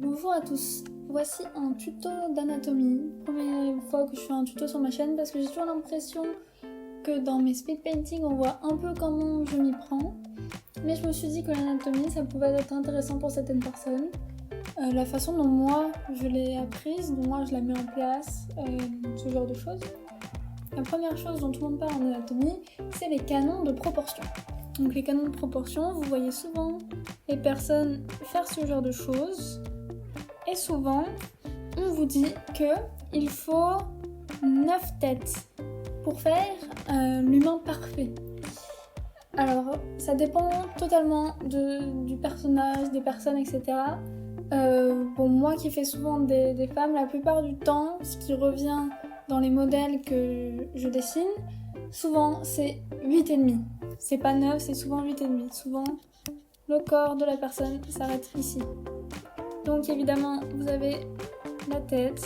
Bonjour à tous, voici un tuto d'anatomie. Première fois que je fais un tuto sur ma chaîne parce que j'ai toujours l'impression que dans mes speed painting on voit un peu comment je m'y prends. Mais je me suis dit que l'anatomie ça pouvait être intéressant pour certaines personnes. La façon dont moi je l'ai apprise, dont moi je la mets en place, ce genre de choses. La première chose dont tout le monde parle en anatomie, c'est les canons de proportion. Donc les canons de proportion, vous voyez souvent les personnes faire ce genre de choses. Et souvent, on vous dit qu'il faut 9 têtes pour faire l'humain parfait. Alors, ça dépend totalement du personnage, des personnes, etc. Moi qui fais souvent des femmes, la plupart du temps, ce qui revient dans les modèles que je dessine, souvent c'est 8,5. C'est pas 9, c'est souvent 8,5. Souvent, le corps de la personne s'arrête ici. Donc évidemment, vous avez la tête,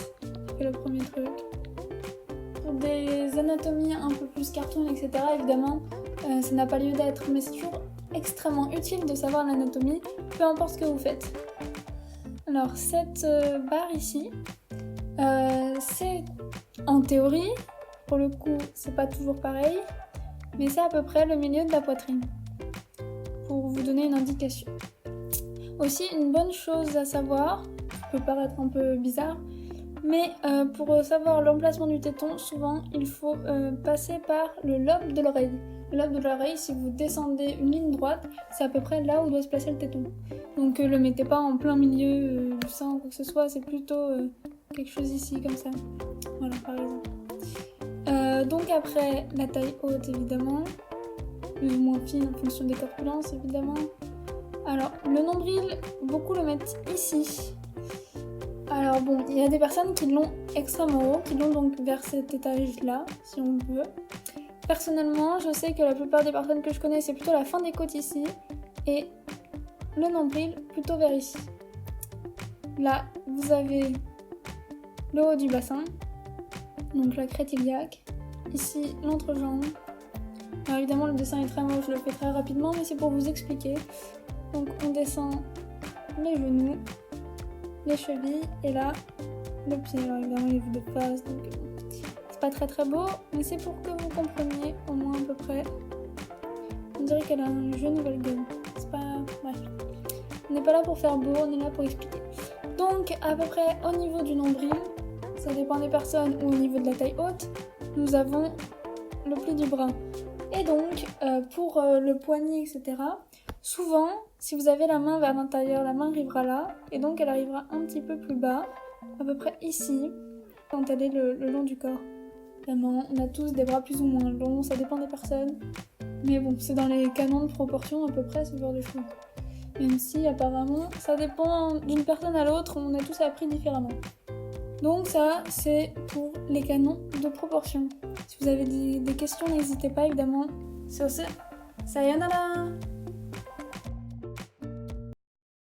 c'est le premier truc. Pour des anatomies un peu plus cartoon, etc., évidemment, ça n'a pas lieu d'être, mais c'est toujours extrêmement utile de savoir l'anatomie, peu importe ce que vous faites. Alors, cette barre ici, c'est en théorie, pour le coup, c'est pas toujours pareil, mais c'est à peu près le milieu de la poitrine, pour vous donner une indication. Aussi, une bonne chose à savoir, ça peut paraître un peu bizarre, mais pour savoir l'emplacement du téton, souvent il faut passer par le lobe de l'oreille. Le lobe de l'oreille, si vous descendez une ligne droite, c'est à peu près là où doit se placer le téton. Donc le mettez pas en plein milieu du sein ou quoi que ce soit, c'est plutôt quelque chose ici comme ça. Voilà, par exemple. Donc après, la taille haute évidemment, plus ou moins fine en fonction des corpulences évidemment. Alors, le nombril, beaucoup le mettent ici. Alors bon, il y a des personnes qui l'ont extrêmement haut, qui l'ont donc vers cet étage-là, si on veut. Personnellement, je sais que la plupart des personnes que je connais, c'est plutôt la fin des côtes ici, et le nombril plutôt vers ici. Là, vous avez le haut du bassin, donc la crête iliaque. Ici, l'entrejambe. Alors évidemment, le dessin est très moche, je le fais très rapidement, mais c'est pour vous expliquer. Donc on descend les genoux, les chevilles et là le pied. Alors évidemment il est vu de face donc c'est pas très beau mais c'est pour que vous compreniez au moins à peu près. On dirait qu'elle a un jeu nouvelle game. C'est pas... bref. On n'est pas là pour faire beau, on est là pour expliquer. Donc à peu près au niveau du nombril, ça dépend des personnes ou au niveau de la taille haute, nous avons le pli du bras. Et donc pour le poignet etc. Souvent, si vous avez la main vers l'intérieur, la main arrivera là, et donc elle arrivera un petit peu plus bas, à peu près ici, quand elle est le long du corps. Évidemment, on a tous des bras plus ou moins longs, ça dépend des personnes, mais bon, c'est dans les canons de proportion à peu près ce genre de choses. Même si apparemment, ça dépend d'une personne à l'autre, on a tous appris différemment. Donc ça, c'est pour les canons de proportion. Si vous avez des questions, n'hésitez pas évidemment. Sur ce, sayonara!